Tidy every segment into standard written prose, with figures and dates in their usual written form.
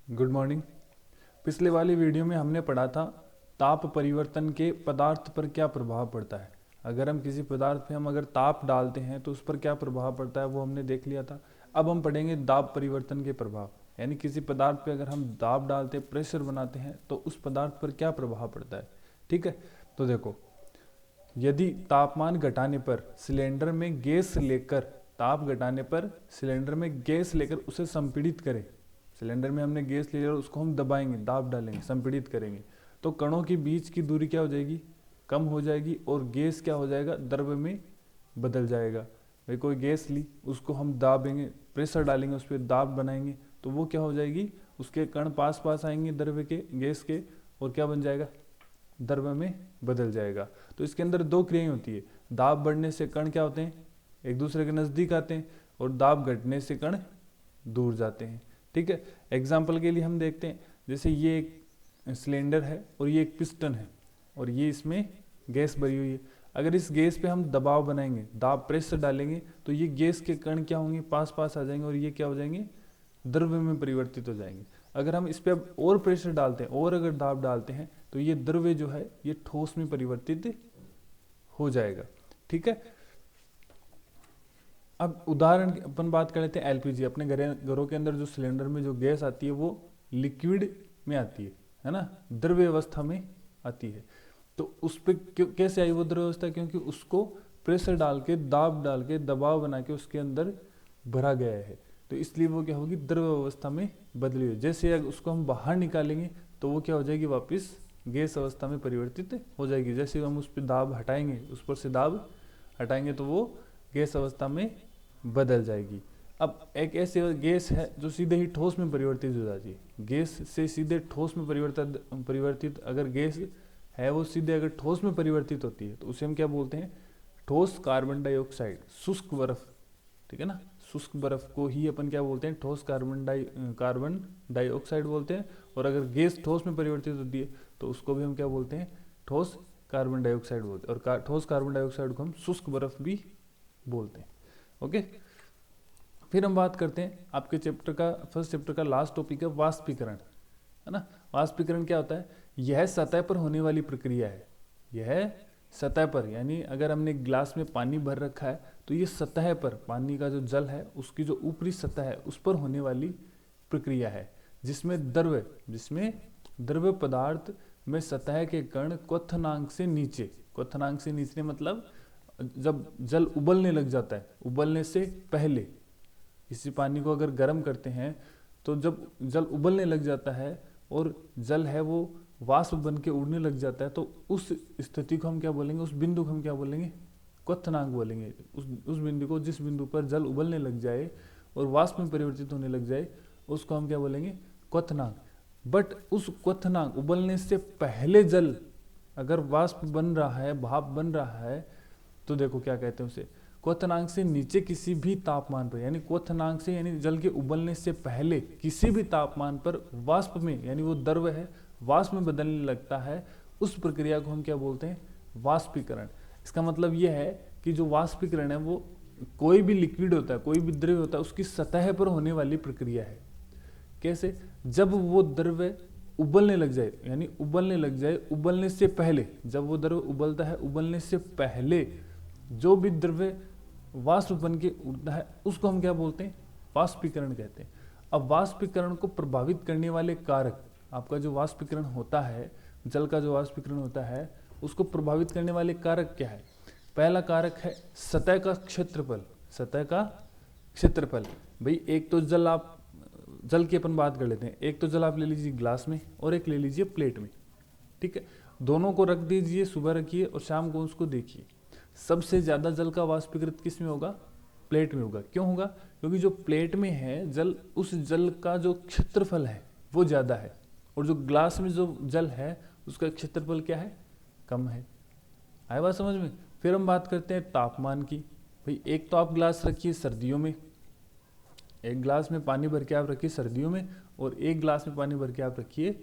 Good morning. पिछले वाली video में हमने पढ़ा था ताप परिवर्तन के पदार्थ पर क्या प्रभाव पड़ता है। अगर हम किसी पदार्थ पे अगर ताप डालते हैं तो उस पर क्या प्रभाव पड़ता है वो हमने देख लिया था। अब हम पढ़ेंगे दाब परिवर्तन के प्रभाव, यानी किसी पदार्थ पे अगर हम दाब डालते हैं, प्रेशर बनाते हैं तो उस पदार्थ पर क्या प्रभाव पड़ता है। ठीक है, तो देखो, यदि तापमान घटाने पर सिलेंडर में गैस लेकर ताप घटाने पर सिलेंडर में गैस लेकर उसे संपीड़ित करें, सिलेंडर में हमने गैस ले लिया और उसको हम दबाएंगे, दाब डालेंगे, संपीड़ित करेंगे, तो कणों के बीच की दूरी क्या हो जाएगी, कम हो जाएगी और गैस क्या हो जाएगा, द्रव में बदल जाएगा। भाई कोई गैस ली, उसको हम दाबेंगे, प्रेशर डालेंगे, उस पर दाब बनाएंगे तो वो क्या हो जाएगी, उसके कण पास पास आएंगे द्रव के, गैस के, और क्या बन जाएगा, द्रव में बदल जाएगा। तो इसके अंदर दो क्रियाएं होती है। दाब बढ़ने से कण क्या होते हैं, एक दूसरे के नजदीक आते हैं, और दाब घटने से कण दूर जाते हैं। ठीक है, एग्जाम्पल के लिए हम देखते हैं, जैसे ये एक सिलेंडर है और ये एक पिस्टन है और ये इसमें गैस भरी हुई है। अगर इस गैस पे हम दबाव बनाएंगे, दाब प्रेशर डालेंगे, तो ये गैस के कण क्या होंगे, पास पास आ जाएंगे और ये क्या हो जाएंगे, द्रव में परिवर्तित हो जाएंगे। अगर हम इस पे अब और प्रेशर डालते हैं और अगर दाब डालते हैं तो ये द्रव्य जो है ये ठोस में परिवर्तित हो जाएगा। ठीक है, अब उदाहरण अपन बात कर लेते हैं एलपीजी। अपने घरों के अंदर जो सिलेंडर में जो गैस आती है वो लिक्विड में आती है ना, द्रव्य अवस्था में आती है। तो उस पर कैसे आई वो द्रव्य अवस्था, क्योंकि उसको प्रेशर डाल के, दाब डाल के, दबाव बना के उसके अंदर भरा गया है, तो इसलिए वो क्या होगी, द्रव्य अवस्था में बदली हुई। जैसे अगर उसको हम बाहर निकालेंगे तो वो क्या हो जाएगी, वापस गैस अवस्था में परिवर्तित हो जाएगी। जैसे हम उस पर दाब हटाएंगे, उस पर से दाब हटाएंगे तो वो गैस अवस्था में बदल जाएगी। अब एक ऐसी गैस है जो सीधे ही ठोस में परिवर्तित हो जाती है। गैस से सीधे ठोस में परिवर्तित अगर गैस है वो सीधे अगर ठोस में परिवर्तित होती है तो उसे हम क्या बोलते हैं, ठोस कार्बन डाइऑक्साइड, शुष्क बर्फ। ठीक है ना, शुष्क बर्फ को ही अपन क्या बोलते हैं, ठोस कार्बन डाइऑक्साइड बोलते हैं। और अगर गैस ठोस में परिवर्तित होती है तो उसको भी हम क्या बोलते हैं, ठोस कार्बन डाइऑक्साइड बोलते हैं। और ठोस कार्बन डाइऑक्साइड को हम शुष्क बर्फ भी बोलते हैं। ओके, फिर हम बात करते हैं आपके चैप्टर का, फर्स्ट चैप्टर का लास्ट टॉपिक है वाष्पीकरण, है ना। वाष्पीकरण क्या होता है, यह सतह पर होने वाली प्रक्रिया है। यह सतह पर, यानी अगर हमने ग्लास में पानी भर रखा है तो ये सतह पर, पानी का जो जल है उसकी जो ऊपरी सतह है उस पर होने वाली प्रक्रिया है, जिसमें द्रव्य पदार्थ में सतह के कण क्वथनांक से नीचे, क्वथनांक से नीचे मतलब जब जल उबलने लग जाता है, उबलने से पहले, इसी पानी को अगर गर्म करते हैं तो जब जल उबलने लग जाता है और जल है वो वाष्प बन के उड़ने लग जाता है, तो उस स्थिति को हम क्या बोलेंगे, उस बिंदु को हम क्या बोलेंगे, क्वथनांक बोलेंगे। उस बिंदु को, जिस बिंदु पर जल उबलने लग जाए और वाष्प में परिवर्तित होने लग जाए, उसको हम क्या बोलेंगे, क्वथनांक। बट उस क्वथनांक, उबलने से पहले जल अगर वाष्प बन रहा है, भाप बन रहा है, तो देखो क्या कहते हैं उसे, क्वथनांक से नीचे किसी भी तापमान पर, यानी क्वथनांक से यानी जल के उबलने से पहले किसी भी तापमान पर वाष्प में, यानी वो द्रव है वाष्प में बदलने लगता है, उस प्रक्रिया को हम क्या बोलते हैं, वाष्पीकरण। इसका मतलब यह है कि जो वाष्पीकरण है वो कोई भी लिक्विड होता है, कोई भी द्रव्य होता है, उसकी सतह पर होने वाली प्रक्रिया है। कैसे, जब वो द्रव्य उबलने लग जाए, यानी उबलने लग जाए, उबलने से पहले, जब वो द्रव्य उबलता है उबलने से पहले जो भी द्रव्य वाष्प बन के उड़ता है उसको हम क्या बोलते हैं, वाष्पीकरण कहते हैं। अब वाष्पीकरण को प्रभावित करने वाले कारक, आपका जो वाष्पीकरण होता है, जल का जो वाष्पीकरण होता है, उसको प्रभावित करने वाले कारक क्या है। पहला कारक है सतह का क्षेत्रफल। सतह का क्षेत्रफल, भाई एक तो जल की अपन बात कर लेते हैं, एक तो जल आप ले लीजिए ग्लास में और एक ले लीजिए प्लेट में। ठीक है, दोनों को रख दीजिए, सुबह रखिए और शाम को उसको देखिए। सबसे ज्यादा जल का वाष्पीकृत किस में होगा, प्लेट में होगा। क्यों होगा, क्योंकि जो प्लेट में है जल, उस जल का जो क्षेत्रफल है वो ज्यादा है, और जो ग्लास में जो जल है उसका क्षेत्रफल क्या है, कम है। आए बात समझ में। फिर हम बात करते हैं तापमान की। भाई एक तो आप ग्लास रखिए सर्दियों में, एक ग्लास में पानी भर के आप रखिए सर्दियों में, और एक ग्लास में पानी भर के आप रखिए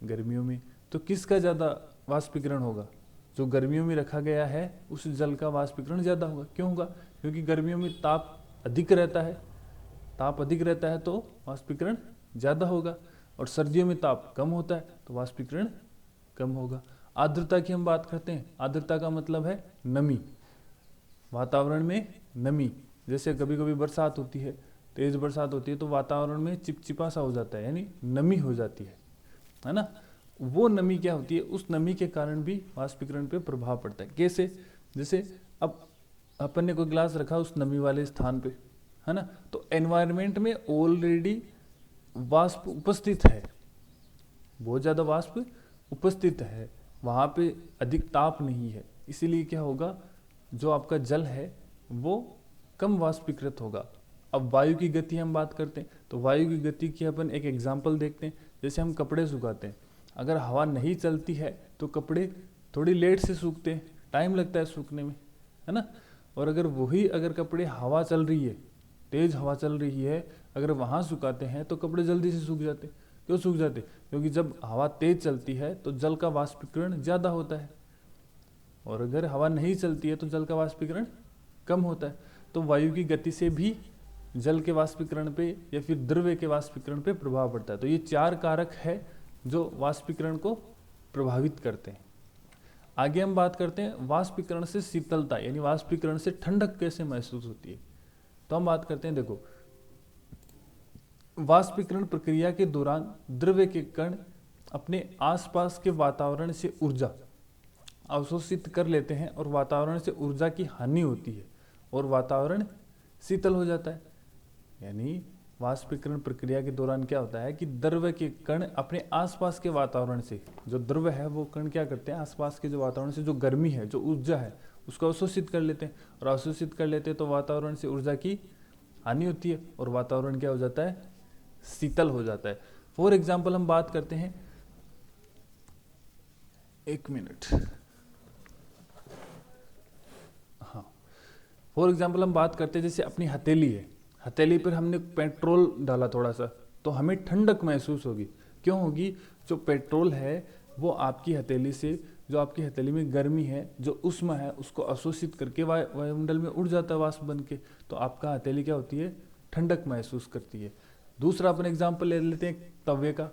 गर्मियों में, तो किसका ज्यादा वाष्पीकरण होगा, जो गर्मियों में रखा गया है उस जल का वाष्पीकरण ज्यादा होगा। क्यों होगा, क्योंकि गर्मियों में ताप अधिक रहता है, ताप अधिक रहता है तो वाष्पीकरण ज्यादा होगा। और सर्दियों में ताप कम होता है तो वाष्पीकरण कम होगा। आर्द्रता की हम बात करते हैं, आर्द्रता का मतलब है नमी, वातावरण में नमी। जैसे कभी कभी बरसात होती है, तेज बरसात होती है तो वातावरण में चिपचिपा सा हो जाता है, यानी नमी हो जाती है ना। वो नमी क्या होती है, उस नमी के कारण भी वाष्पीकरण पे प्रभाव पड़ता है। कैसे? जैसे अब अपन ने कोई ग्लास रखा उस नमी वाले स्थान पे, है ना, तो एनवायरनमेंट में ऑलरेडी वाष्प उपस्थित है, बहुत ज़्यादा वाष्प उपस्थित है, वहाँ पे अधिक ताप नहीं है, इसीलिए क्या होगा, जो आपका जल है वो कम वाष्पीकृत होगा। अब वायु की गति हम बात करते हैं, तो वायु की गति की अपन एक एग्जाम्पल देखते हैं। जैसे हम कपड़े सुखाते हैं, अगर हवा नहीं चलती है तो कपड़े थोड़ी लेट से सूखते हैं, टाइम लगता है सूखने में, है ना। और अगर कपड़े हवा चल रही है, तेज हवा चल रही है, अगर वहाँ सुखाते हैं तो कपड़े जल्दी से सूख जाते। क्यों सूख जाते? क्योंकि जब हवा तेज चलती है तो जल का वाष्पीकरण ज़्यादा होता है, और अगर हवा नहीं चलती है तो जल का वाष्पीकरण कम होता है। तो वायु की गति से भी जल के वाष्पीकरण पे या फिर द्रव्य के वाष्पीकरण पे प्रभाव पड़ता है। तो ये 4 कारक है जो वाष्पीकरण को प्रभावित करते हैं। आगे हम बात करते हैं वाष्पीकरण से शीतलता, यानी वाष्पीकरण से ठंडक कैसे महसूस होती है। तो हम बात करते हैं, देखो, वाष्पीकरण प्रक्रिया के दौरान द्रव्य के कण अपने आसपास के वातावरण से ऊर्जा अवशोषित कर लेते हैं और वातावरण से ऊर्जा की हानि होती है और वातावरण शीतल हो जाता है। यानी वाष्पीकरण प्रक्रिया के दौरान क्या होता है कि द्रव्य के कण अपने आसपास के वातावरण से, जो द्रव्य है वो कण क्या करते हैं, आसपास के जो वातावरण से जो गर्मी है, जो ऊर्जा है, उसको अवशोषित कर लेते हैं, और अवशोषित कर लेते हैं तो वातावरण से ऊर्जा की हानि होती है और वातावरण क्या हो जाता है, शीतल हो जाता है। फॉर एग्जाम्पल हम बात करते हैं, एक मिनट, हाँ, फॉर एग्जाम्पल हम बात करते हैं, जैसे अपनी हथेली है, हथेली पर हमने पेट्रोल डाला थोड़ा सा, तो हमें ठंडक महसूस होगी। क्यों होगी? जो पेट्रोल है वो आपकी हथेली से, जो आपकी हथेली में गर्मी है, जो उष्मा है, उसको अवशोषित करके वायुमंडल में उड़ जाता है वाष्प बन के, तो आपका हथेली क्या होती है, ठंडक महसूस करती है। दूसरा अपन एग्जाम्पल ले लेते हैं तवे का।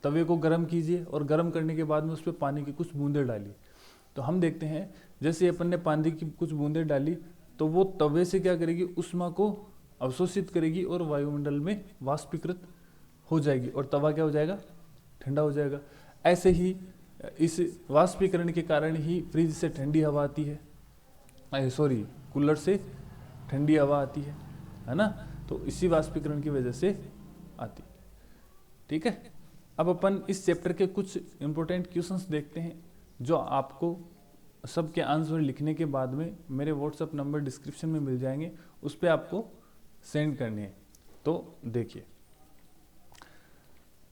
तवे को गर्म कीजिए और गर्म करने के बाद में उस पर पानी की कुछ बूंदें डालिए, तो हम देखते हैं जैसे अपन ने पानी की कुछ बूंदें डाली तो वो तवे से क्या करेगी, उष्मा को अवशोषित करेगी और वायुमंडल में वाष्पीकृत हो जाएगी और तवा क्या हो जाएगा, ठंडा हो जाएगा। ऐसे ही इस वाष्पीकरण के कारण ही फ्रिज से ठंडी हवा आती है, कूलर से ठंडी हवा आती है ना। तो इसी वाष्पीकरण की वजह से आती है। ठीक है, अब अपन इस चैप्टर के कुछ इंपॉर्टेंट क्वेश्चंस देखते हैं जो आपको सबके आंसर लिखने के बाद में मेरे व्हाट्सएप नंबर डिस्क्रिप्शन में मिल जाएंगे, उस पर आपको सेंड करने हैं। तो देखिए,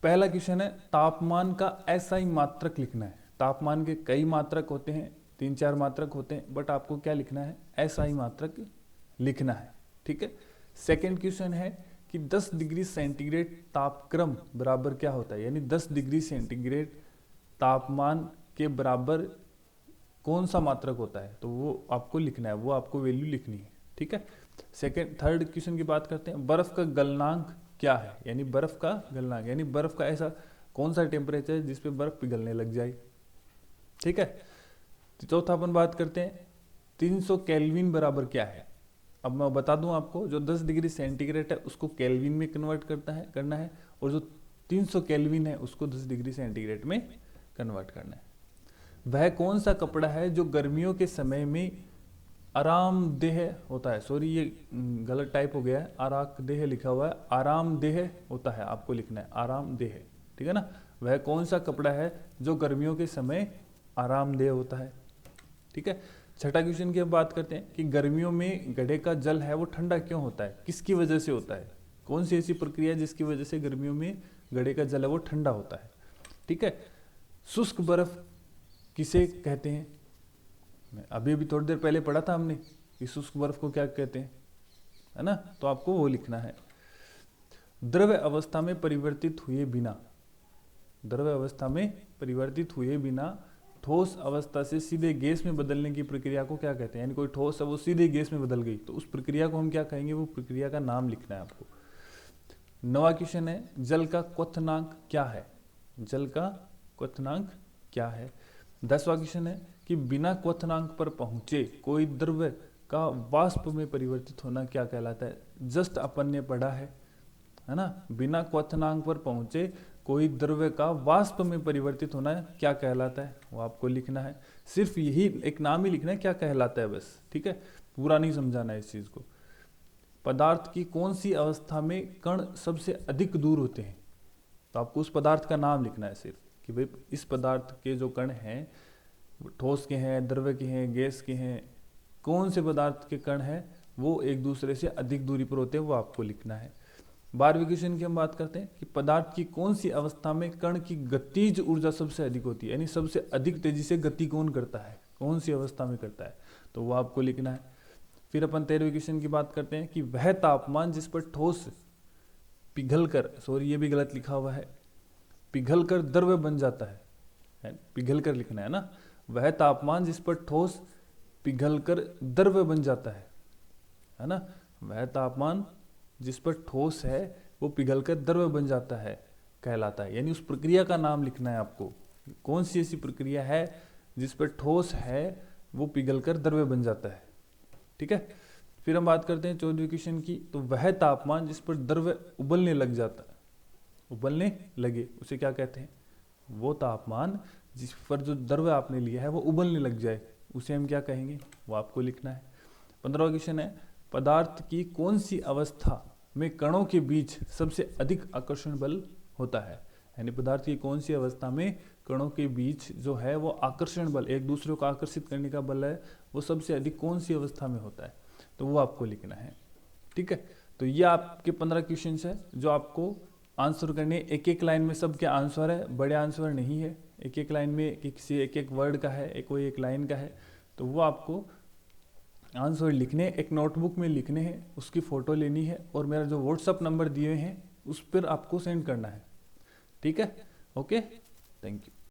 पहला क्वेश्चन है, तापमान का एसआई मात्रक लिखना है। तापमान के कई मात्रक होते हैं, 3-4 मात्रक होते हैं, बट आपको क्या लिखना है, एसआई मात्रक लिखना है। ठीक है। सेकेंड क्वेश्चन है कि 10 डिग्री सेंटीग्रेड तापक्रम बराबर क्या होता है, यानी 10 डिग्री सेंटीग्रेड तापमान के बराबर कौन सा मात्रक होता है, तो वो आपको लिखना है, वो आपको वैल्यू लिखनी है। ठीक है। थर्ड क्वेश्चन की बात करते हैं, बर्फ का गलनांक क्या है, यानी बर्फ का गलनांक, यानी बर्फ का ऐसा कौन सा टेम्परेचर है जिसपे बर्फ पिघलने लग जाए। ठीक है। चौथा अपन बात करते हैं 300 केल्विन बराबर क्या है। अब मैं बता दूं आपको, जो 10 डिग्री सेंटीग्रेड है उसको केल्विन में कन्वर्ट करना है और जो 300 केल्विन है उसको 10 डिग्री सेंटीग्रेड में कन्वर्ट करना है। वह कौन सा कपड़ा है जो गर्मियों के समय में आरामदेह होता है, सॉरी ये गलत टाइप हो गया है, आरामदेह लिखा हुआ है, आरामदेह होता है, आपको लिखना है आरामदेह। ठीक है ना। वह कौन सा कपड़ा है जो गर्मियों के समय आरामदेह होता है। ठीक है। छठा क्वेश्चन की अब बात करते हैं कि गर्मियों में घड़े का जल है वो ठंडा क्यों होता है, किसकी वजह से होता है, कौन सी ऐसी प्रक्रिया जिसकी वजह से गर्मियों में घड़े का जल है वो ठंडा होता है। ठीक है। शुष्क बर्फ किसे कहते हैं, अभी थोड़ी देर पहले पढ़ा था हमने कि शुष्क बर्फ को क्या कहते हैं, है ना, तो आपको वो लिखना है। द्रव्य अवस्था में परिवर्तित हुए बिना, द्रव्य अवस्था में परिवर्तित हुए बिना ठोस अवस्था से सीधे गैस में बदलने की प्रक्रिया को क्या कहते हैं, यानी कोई ठोस है वो सीधे गैस में बदल गई तो उस प्रक्रिया को हम क्या कहेंगे, वो प्रक्रिया का नाम लिखना है आपको। 9वां क्वेश्चन है जल का क्वथनांक क्या है, जल का क्वथनांक क्या है। 10वां क्वेश्चन है कि बिना क्वथनांक पर पहुंचे कोई द्रव्य का वाष्प में परिवर्तित होना क्या कहलाता है। जस्ट अपन ने पढ़ा है ना, बिना क्वथनांक पर पहुंचे कोई द्रव्य का वाष्प में परिवर्तित होना क्या कहलाता है, वो आपको लिखना है। सिर्फ यही एक नाम ही लिखना है क्या कहलाता है बस, ठीक है, पूरा नहीं समझाना है इस चीज को। पदार्थ की कौन सी अवस्था में कण सबसे अधिक दूर होते हैं, तो आपको उस पदार्थ का नाम लिखना है सिर्फ कि भाई इस पदार्थ के जो कण हैं ठोस के हैं, द्रव्य के हैं, गैस के हैं, कौन से पदार्थ के कण हैं वो एक दूसरे से अधिक दूरी पर होते हैं, वो आपको लिखना है। 12वें क्वेश्चन की हम बात करते हैं कि पदार्थ की कौन सी अवस्था में कण की गतिज ऊर्जा सबसे अधिक होती है, यानी सबसे अधिक तेजी से गति कौन करता है, कौन सी अवस्था में करता है, तो वो आपको लिखना है। फिर अपन 13वें क्वेश्चन की बात करते हैं कि वह तापमान जिस पर ठोस पिघलकर, सॉरी ये भी गलत लिखा हुआ है, पिघलकर द्रव्य बन जाता है, पिघलकर लिखना है ना, वह तापमान जिस पर ठोस पिघलकर द्रव्य बन जाता है ना, वह तापमान जिस पर ठोस है वो पिघलकर द्रव्य बन जाता है कहलाता है, यानी उस प्रक्रिया का नाम लिखना है आपको, कौन सी ऐसी प्रक्रिया है जिस पर ठोस है वो पिघलकर द्रव्य बन जाता है, ठीक है। फिर हम बात करते हैं 14वें क्वेश्चन की, तो वह तापमान जिस पर द्रव्य उबलने लग जाता है, उबलने लगे उसे क्या कहते हैं, वो तापमान जिस पर जो द्रव्य आपने लिया है वो उबलने लग जाए उसे हम क्या कहेंगे, वो आपको लिखना है। 15वां क्वेश्चन है पदार्थ की कौन सी अवस्था में कणों के बीच सबसे अधिक आकर्षण बल होता है, यानी पदार्थ की कौन सी अवस्था में कणों के बीच जो है वो आकर्षण बल, एक दूसरे को आकर्षित करने का बल है, वो सबसे अधिक कौन सी अवस्था में होता है, तो वो आपको लिखना है, ठीक है। तो ये आपके 15 क्वेश्चन है जो आपको आंसर करने, एक एक लाइन में सबके आंसर है, बड़े आंसर नहीं है, एक एक लाइन में किसी एक एक वर्ड का है, कोई एक लाइन का है, तो वो आपको आंसर लिखने एक नोटबुक में लिखने हैं, उसकी फ़ोटो लेनी है और मेरा जो व्हाट्सअप नंबर दिए हैं उस पर आपको सेंड करना है, ठीक है। Okay, thank you.